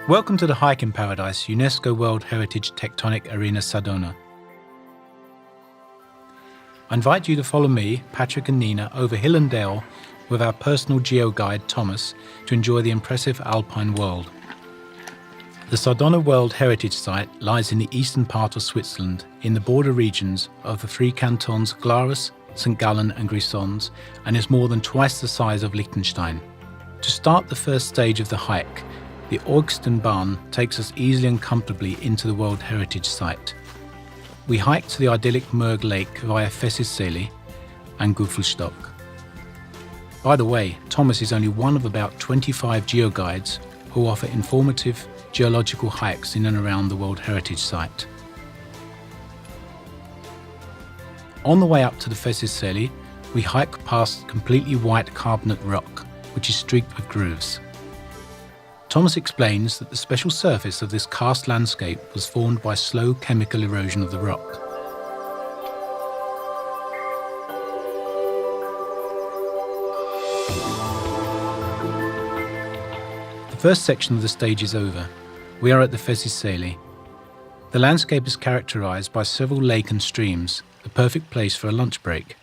Welcome to the hiking paradise, UNESCO-World Heritage Tectonic Arena Sardona. I invite you to follow me, Patrick and Nina, over hill and dale with our personal geo-guide Thomas to enjoy the impressive alpine world. The Sardona World Heritage Site lies in the eastern part of Switzerland in the border regions of the three cantons Glarus, St. Gallen and Grisons, and is more than twice the size of Liechtenstein. To start the first stage of the hike, the Bahn takes us easily and comfortably into the World Heritage Site. We hike to the idyllic Murg Lake via Fessisseele and Guffelstock. By the way, Thomas is only one of about 25 geoguides who offer informative geological hikes in and around the World Heritage Site. On the way up to the Fessisseele, we hike past completely white carbonate rock, which is streaked with grooves. Thomas explains that the special surface of this karst landscape was formed by slow chemical erosion of the rock. The first section of the stage is over. We are at the Fessisseele. The landscape is characterized by several lakes and streams, the perfect place for a lunch break.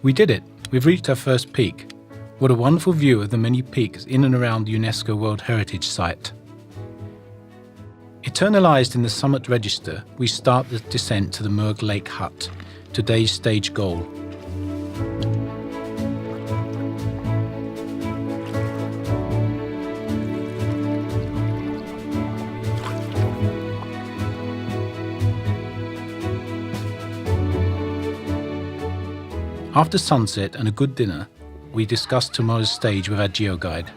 We did it! We've reached our first peak. What a wonderful view of the many peaks in and around the UNESCO World Heritage Site. Eternalized in the summit register, we start the descent to the Murg Lake Hut, today's stage goal. After sunset and a good dinner, we discussed tomorrow's stage with our geo-guide.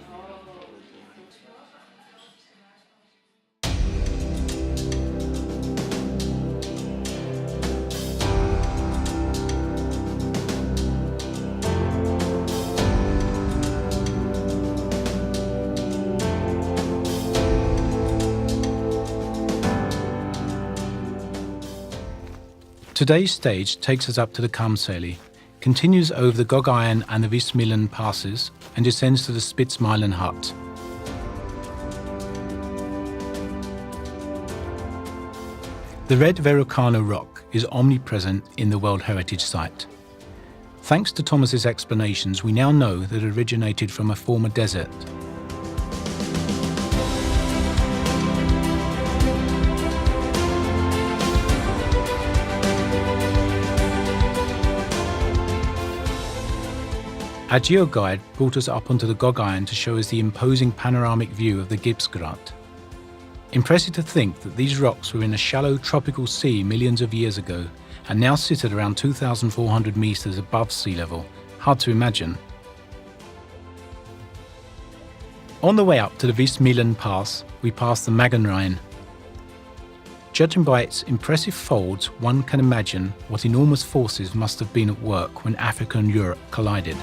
Today's stage takes us up to the Kamsele, continues over the Goggeien and the Vismillen passes, and descends to the Spitzmeilen Hut. The red Verrucano rock is omnipresent in the World Heritage Site. Thanks to Thomas's explanations, we now know that it originated from a former desert. Our geo-guide brought us up onto the Goggeien to show us the imposing panoramic view of the Gipsgrat. Impressive to think that these rocks were in a shallow tropical sea millions of years ago and now sit at around 2,400 meters above sea level. Hard to imagine. On the way up to the Vismillen Pass, we pass the Magenrhein. Judging by its impressive folds, one can imagine what enormous forces must have been at work when Africa and Europe collided.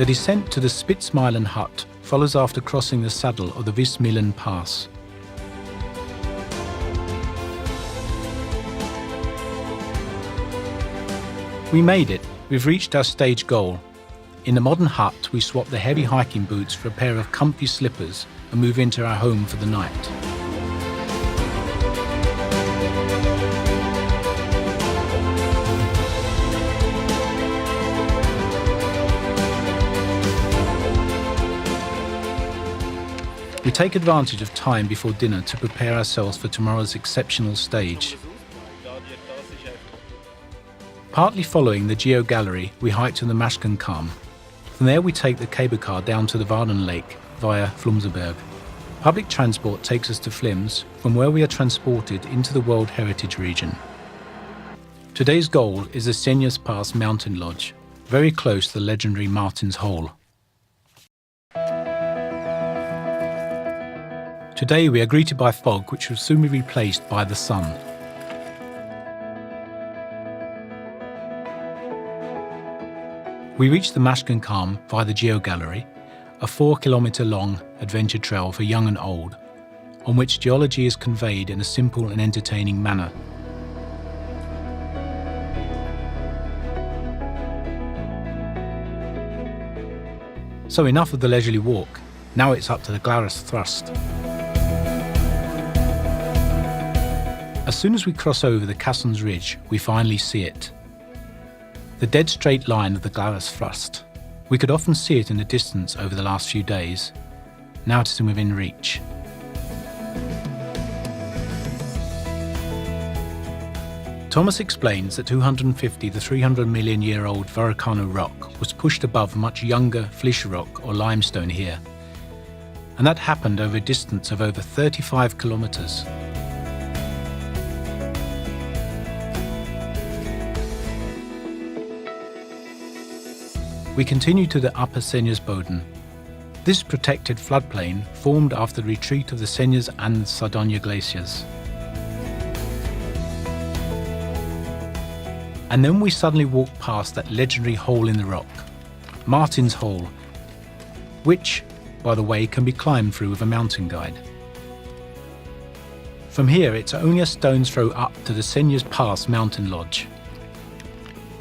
The descent to the Spitzmeilen Hut follows after crossing the saddle of the Vismillen Pass. We made it. We've reached our stage goal. In the modern hut, we swap the heavy hiking boots for a pair of comfy slippers and move into our home for the night. We take advantage of time before dinner to prepare ourselves for tomorrow's exceptional stage. Partly following the Geo Gallery, we hike to the Maschkenkamm. From there we take the cable car down to the Warden Lake via Flumserberg. Public transport takes us to Flims, from where we are transported into the World Heritage region. Today's goal is the Senjas Pass Mountain Lodge, very close to the legendary Martin's Hole. Today we are greeted by fog, which will soon be replaced by the sun. We reach the Maschkenkamm via the Geo Gallery a 4-kilometre-long adventure trail for young and old, on which geology is conveyed in a simple and entertaining manner. So enough of the leisurely walk, now it's up to the Glarus thrust. As soon as we cross over the Cassons Ridge, we finally see it. The dead straight line of the Glarus thrust. We could often see it in the distance over the last few days. Now it is within reach. Thomas explains that 250 to 300 million year old volcano rock was pushed above much younger Flysch rock or limestone here, and that happened over a distance of over 35 kilometers. We continue to the upper Senjasboden. This protected floodplain formed after the retreat of the Senjas and Sardona glaciers. And then we suddenly walk past that legendary hole in the rock, Martin's Hole, which, by the way, can be climbed through with a mountain guide. From here, it's only a stone's throw up to the Senjas Pass mountain lodge.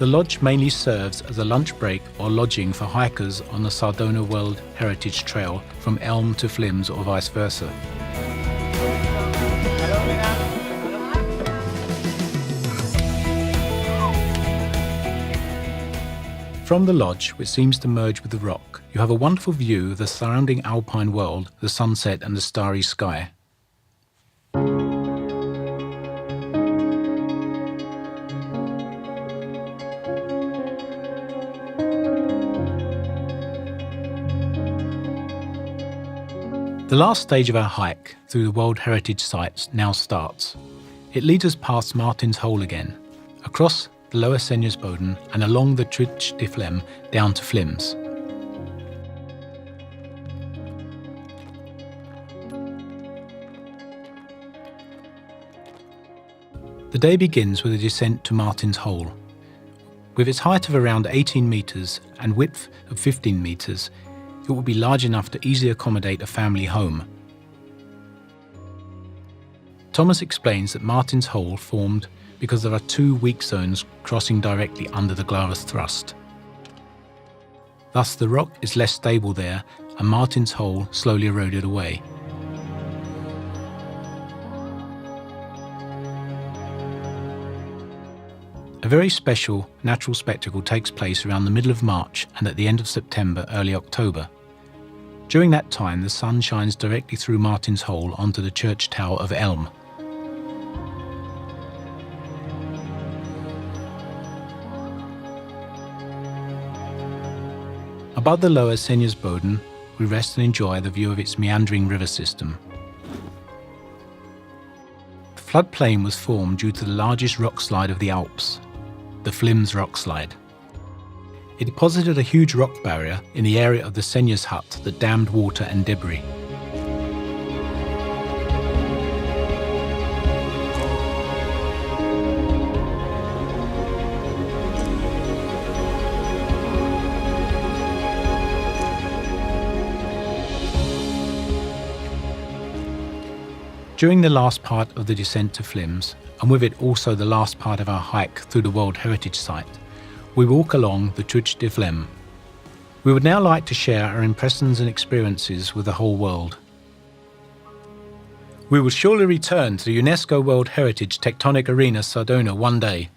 The lodge mainly serves as a lunch break or lodging for hikers on the Sardona World Heritage Trail from Elm to Flims or vice versa. From the lodge, which seems to merge with the rock, you have a wonderful view of the surrounding alpine world, the sunset and the starry sky. The last stage of our hike through the World Heritage Sites now starts. It leads us past Martin's Hole again, across the lower Senjasboden and along the Trich de Flem down to Flims. The day begins with a descent to Martin's Hole. With its height of around 18 metres and width of 15 metres, it will be large enough to easily accommodate a family home. Thomas explains that Martin's Hole formed because there are two weak zones crossing directly under the Glarus thrust. Thus the rock is less stable there and Martin's Hole slowly eroded away. A very special natural spectacle takes place around the middle of March and at the end of September, early October. During that time, the sun shines directly through Martin's Hole onto the church tower of Elm. Above the lower Senjasboden, we rest and enjoy the view of its meandering river system. The floodplain was formed due to the largest rock slide of the Alps, the Flims rock slide. It deposited a huge rock barrier in the area of the Senjas hut that dammed water and debris. During the last part of the descent to Flims, and with it also the last part of our hike through the World Heritage Site, we walk along the Trich de Flem. We would now like to share our impressions and experiences with the whole world. We will surely return to the UNESCO World Heritage Tectonic Arena Sardona one day.